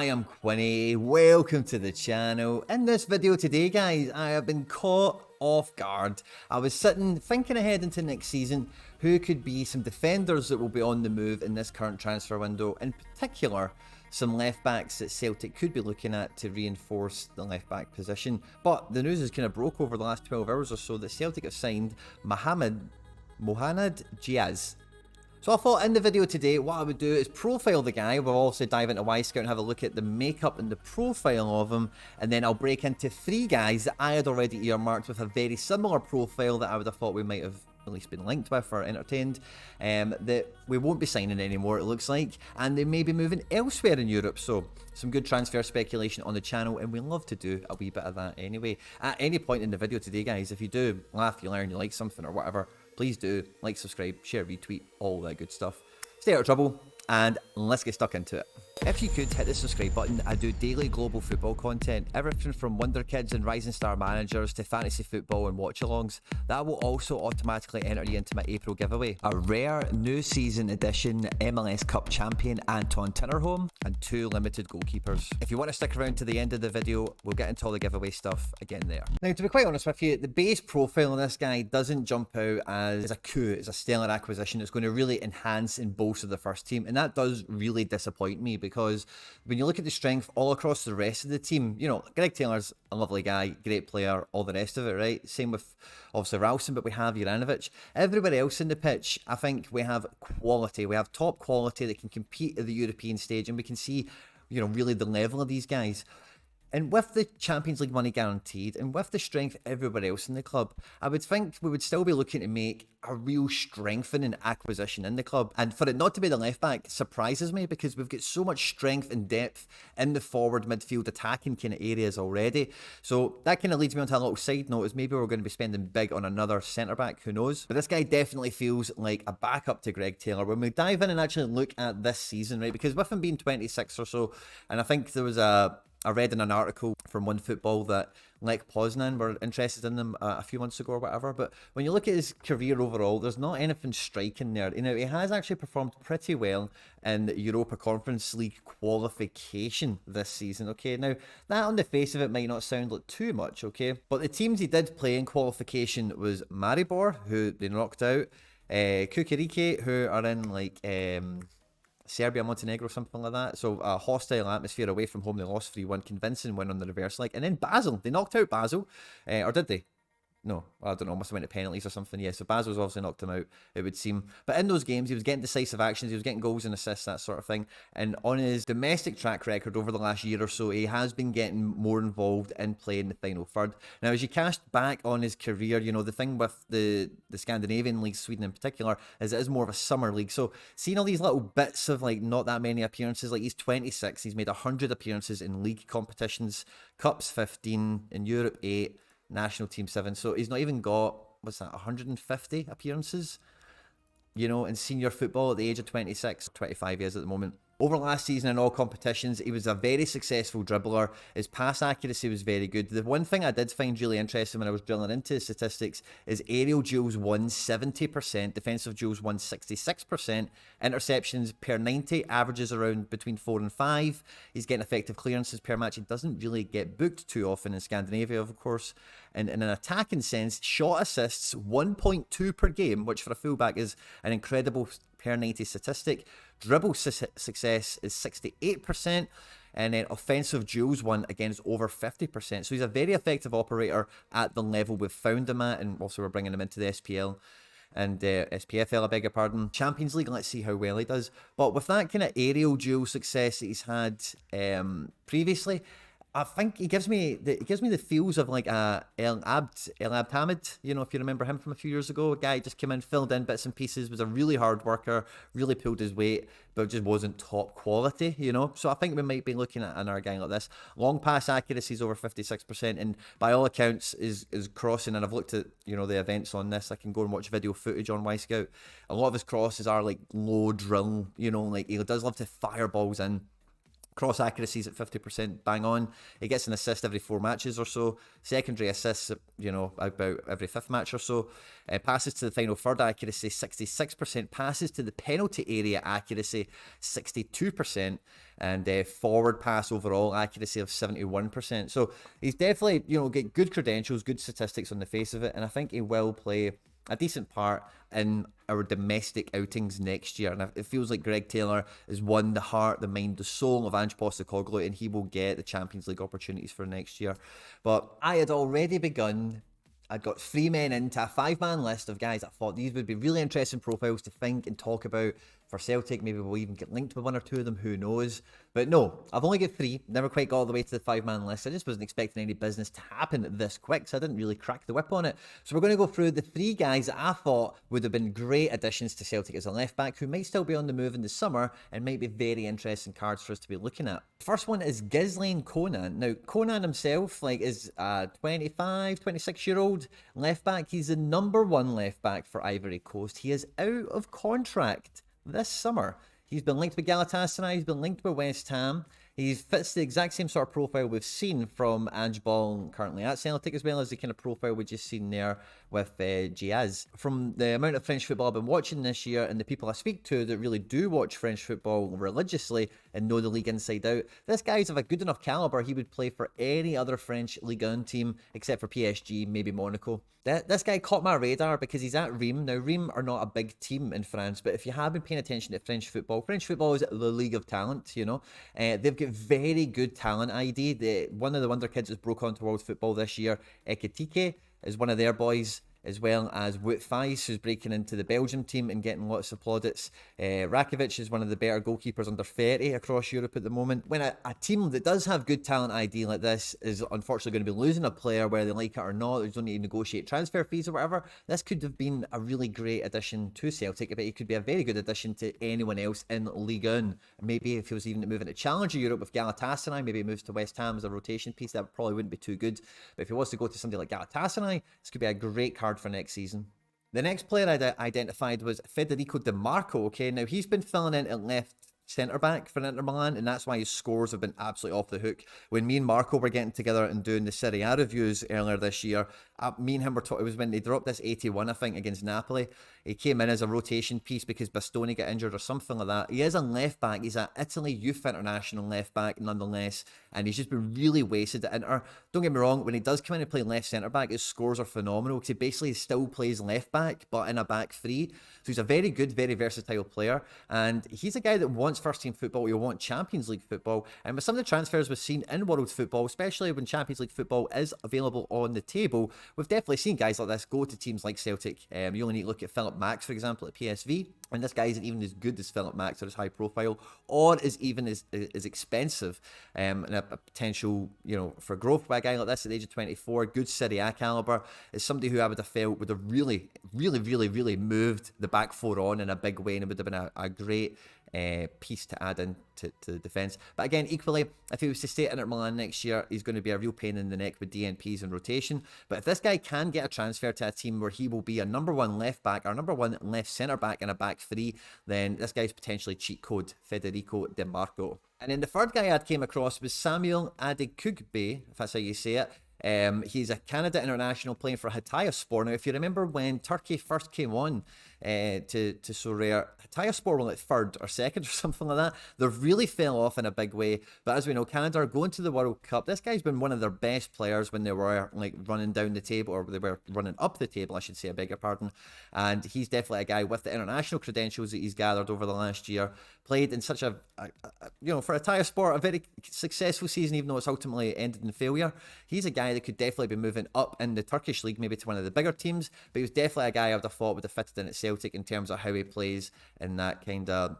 am Quinny, welcome to the channel. In this video today guys, I have been caught off guard. I was sitting thinking ahead into next season, who could be some defenders that will be on the move in this current transfer window, in particular some left backs that Celtic could be looking at to reinforce the left back position. But the news has kind of broke over the last 12 hours or so that Celtic have signed Mohanad Jeahze. So I thought in the video today, what I would do is profile the guy. We'll also dive into Scout and have a look at the makeup and the profile of him. And then I'll break into 3 guys that I had already earmarked with a very similar profile that I would have thought we might have at least been linked with or entertained. That we won't be signing anymore, it looks like. And they may be moving elsewhere in Europe. So some good transfer speculation on the channel. And we love to do a wee bit of that anyway. At any point in the video today, guys, if you do laugh, you learn, you like something or whatever, please do like, subscribe, share, retweet, all that good stuff. Stay out of trouble, and let's get stuck into it. If you could hit the subscribe button, I do daily global football content, everything from Wonder Kids and Rising Star Managers to fantasy football and watch-alongs. That will also automatically enter you into my April giveaway. A rare new season edition MLS Cup champion Anton Tinnerholm and 2 limited goalkeepers. If you want to stick around to the end of the video, we'll get into all the giveaway stuff again there. Now, to be quite honest with you, the base profile of this guy doesn't jump out as a coup, as a stellar acquisition. It's going to really enhance and bolster the first team, and that does really disappoint me because when you look at the strength all across the rest of the team, you know, Greg Taylor's a lovely guy, great player, all the rest of it, right? Same with obviously Ralston, but we have Juranovic. Everybody else in the pitch, I think we have quality. We have top quality that can compete at the European stage, and we can see, you know, really the level of these guys. And with the Champions League money guaranteed, and with the strength of everybody else in the club, I would think we would still be looking to make a real strengthening acquisition in the club. And for it not to be the left back surprises me, because we've got so much strength and depth in the forward midfield attacking kind of areas already. So that kind of leads me onto a little side note, is maybe we're going to be spending big on another centre back, who knows. But this guy definitely feels like a backup to Greg Taylor when we dive in and actually look at this season, right? Because with him being 26 or so, and I think there was I read in an article from OneFootball that Lech Poznan were interested in them a few months ago or whatever. But when you look at his career overall, there's not anything striking there. You know, he has actually performed pretty well in the Europa Conference League qualification this season. Okay, now that on the face of it might not sound like too much, okay? But the teams he did play in qualification was Maribor, who they knocked out, Kukurike, who are in like Serbia, Montenegro, something like that. So a hostile atmosphere away from home. They lost 3-1, convincing win on the reverse leg. And then Basel, they knocked out Basel, or did they? No, I don't know, must have went to penalties or something. Yeah, so Basel's obviously knocked him out, it would seem. But in those games, he was getting decisive actions, he was getting goals and assists, that sort of thing. And on his domestic track record over the last year or so, he has been getting more involved in playing the final third. Now, as you cast back on his career, you know, the thing with the Scandinavian league, Sweden in particular, is it is more of a summer league. So seeing all these little bits of like not that many appearances, like he's 26, he's made 100 appearances in league competitions, Cups 15, in Europe 8, national team 7, so he's not even got, what's that, 150 appearances, you know, in senior football at the age of 26, 25 years at the moment. Over last season in all competitions, he was a very successful dribbler. His pass accuracy was very good. The one thing I did find really interesting when I was drilling into his statistics is aerial duels won 70%, defensive duels won 66%, interceptions per 90 averages around between 4 and 5. He's getting effective clearances per match. He doesn't really get booked too often in Scandinavia, of course. And in an attacking sense, shot assists 1.2 per game, which for a fullback is an incredible per 90 statistic. Dribble success is 68%, and then offensive duels won again is over 50%. So he's a very effective operator at the level we've found him at, and also we're bringing him into the SPL and SPFL, I beg your pardon. Champions League, let's see how well he does. But with that kind of aerial duel success that he's had previously, I think he gives me the feels of like a El Abd Hamid, you know, if you remember him from a few years ago. A guy just came in, filled in bits and pieces, was a really hard worker, really pulled his weight, but just wasn't top quality, you know. So I think we might be looking at another guy like this. Long pass accuracy is over 56%, and by all accounts is crossing. And I've looked at, you know, the events on this. I can go and watch video footage on Scout. A lot of his crosses are like low drill, you know, like he does love to fire balls in Cross accuracies at 50%, bang on. He gets an assist every 4 matches or so. Secondary assists, about every 5th match or so. Passes to the final third accuracy, 66%. Passes to the penalty area accuracy, 62%. And forward pass overall accuracy of 71%. So he's definitely, get good credentials, good statistics on the face of it. And I think he will play a decent part in our domestic outings next year. And it feels like Greg Taylor has won the heart, the mind, the soul of Ange Postecoglou, and he will get the Champions League opportunities for next year. But I had already begun. I'd got 3 men into a 5-man list of guys I thought these would be really interesting profiles to think and talk about for Celtic. Maybe we'll even get linked with 1 or 2 of them, who knows. But no, I've only got 3, never quite got all the way to the 5-man list. I just wasn't expecting any business to happen this quick, so I didn't really crack the whip on it. So we're going to go through the 3 guys that I thought would have been great additions to Celtic as a left-back, who might still be on the move in the summer and might be very interesting cards for us to be looking at. First one is Ghislain Konan. Now, Konan himself is a 25, 26-year-old left-back. He's the #1 left-back for Ivory Coast. He is out of contract this summer. He's been linked with Galatasaray, he's been linked with West Ham. He fits the exact same sort of profile we've seen from Ange Ball currently at Celtic, as well as the kind of profile we just seen there with Jeahze. From the amount of French football I've been watching this year and the people I speak to that really do watch French football religiously and know the league inside out, this guy's of a good enough calibre. He would play for any other French Ligue 1 team except for PSG, maybe Monaco. This guy caught my radar because he's at Reims. Now, Reims are not a big team in France, but if you have been paying attention to French football is the league of talent, They've got very good talent ID. One of the wonder kids that broke onto world football this year, Ekitike, is one of their boys, as well as Wout Faes, who's breaking into the Belgium team and getting lots of plaudits. Rakovic is one of the better goalkeepers under 30 across Europe at the moment. When a team that does have good talent ID like this is unfortunately going to be losing a player, whether they like it or not, they don't need to negotiate transfer fees or whatever, this could have been a really great addition to Celtic, but it could be a very good addition to anyone else in Ligue 1. Maybe if he was even to move into Challenger Europe with Galatasaray, maybe he moves to West Ham as a rotation piece, that probably wouldn't be too good. But if he was to go to somebody like Galatasaray, this could be a great card for next season. The next player I identified was Federico Dimarco. Okay, now he's been filling in at left centre-back for Inter Milan, and that's why his scores have been absolutely off the hook. When me and Marco were getting together and doing the Serie A reviews earlier this year, me and him were talking, it was when they dropped this 81, I think, against Napoli. He came in as a rotation piece because Bastoni got injured or something like that. He is a left-back. He's an Italy Youth International left-back, nonetheless, and he's just been really wasted at Inter. Don't get me wrong, when he does come in and play left centre-back, his scores are phenomenal because he basically still plays left-back, but in a back three. So he's a very good, very versatile player, and he's a guy that wants first-team football. He'll want Champions League football, and with some of the transfers we've seen in world football, especially when Champions League football is available on the table, we've definitely seen guys like this go to teams like Celtic. You only need to look at Philip Max, for example, at PSV, and this guy isn't even as good as Philip Max or as high profile, or is even as expensive, and a potential, for growth by a guy like this at the age of 24, good Serie A calibre, is somebody who I would have felt would have really, really, really, really moved the back four on in a big way, and it would have been a great piece to add in to the defence. But again, equally, if he was to stay at Inter Milan next year, he's going to be a real pain in the neck with DNPs and rotation. But if this guy can get a transfer to a team where he will be a #1 left back or #1 left centre back in a back three, then this guy's potentially cheat code Federico Dimarco. And then the third guy I came across was Samuel Adekugbe, if that's how you say it. He's a Canada international playing for Hatayspor. Now, if you remember when Turkey first came on to Sorare, Hatayspor were like third or second or something like that. They really fell off in a big way. But as we know, Canada are going to the World Cup. This guy's been one of their best players when they were running down the table, or they were running up the table, I should say, I beg your pardon. And he's definitely a guy with the international credentials that he's gathered over the last year. Played in such for Hatayspor, a very successful season, even though it's ultimately ended in failure. He's a guy that could definitely be moving up in the Turkish league, maybe to one of the bigger teams, but he was definitely a guy I would have thought would have fitted in at Celtic in terms of how he plays in that kind of,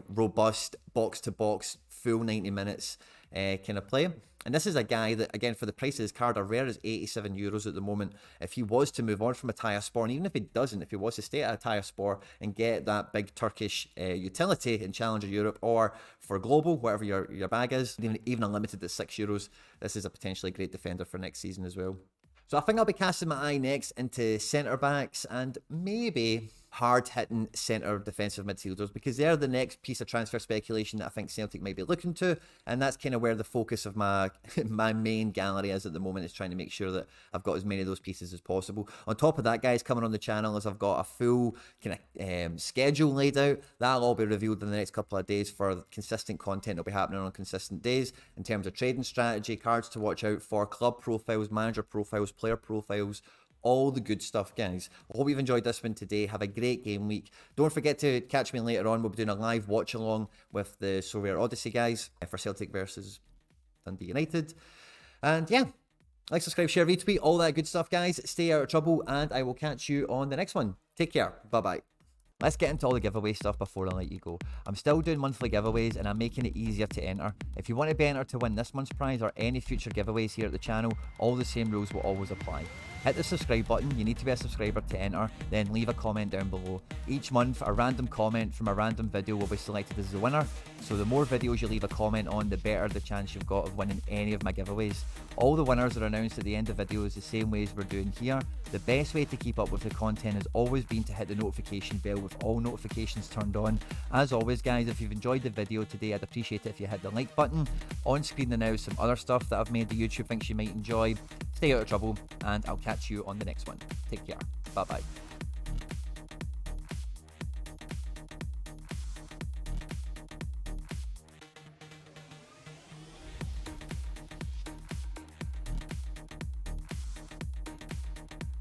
robust box-to-box, full 90 minutes kind of play. And this is a guy that, again, for the price of his card, are rare as €87 at the moment. If he was to move on from Hatayspor, and even if he doesn't, if he was to stay at Hatayspor and get that big Turkish utility in Challenger Europe, or for global, whatever your bag is, even unlimited at €6, this is a potentially great defender for next season as well. So I think I'll be casting my eye next into centre-backs, and maybe hard-hitting centre defensive midfielders, because they're the next piece of transfer speculation that I think Celtic might be looking to, and that's kind of where the focus of my main gallery is at the moment, is trying to make sure that I've got as many of those pieces as possible. On top of that, guys, coming on the channel is I've got a full kind of schedule laid out. That'll all be revealed in the next couple of days for consistent content that'll be happening on consistent days in terms of trading strategy, cards to watch out for, club profiles, manager profiles, player profiles, all the good stuff, guys. I hope you've enjoyed this one today. Have a great game week. Don't forget to catch me later on. We'll be doing a live watch along with the Sorare Odyssey guys for Celtic versus Dundee United. And yeah, like, subscribe, share, retweet, all that good stuff, guys. Stay out of trouble, and I will catch you on the next one. Take care. Bye-bye. Let's get into all the giveaway stuff before I let you go. I'm still doing monthly giveaways, and I'm making it easier to enter. If you want to be entered to win this month's prize or any future giveaways here at the channel, all the same rules will always apply. Hit the subscribe button, you need to be a subscriber to enter, then leave a comment down below. Each month, a random comment from a random video will be selected as the winner, so the more videos you leave a comment on, the better the chance you've got of winning any of my giveaways. All the winners are announced at the end of videos the same way as we're doing here. The best way to keep up with the content has always been to hit the notification bell with all notifications turned on. As always, guys, if you've enjoyed the video today, I'd appreciate it if you hit the like button. On screen now is some other stuff that I've made that YouTube thinks you might enjoy. Stay out of trouble, and I'll catch you on the next one. Take care. Bye bye.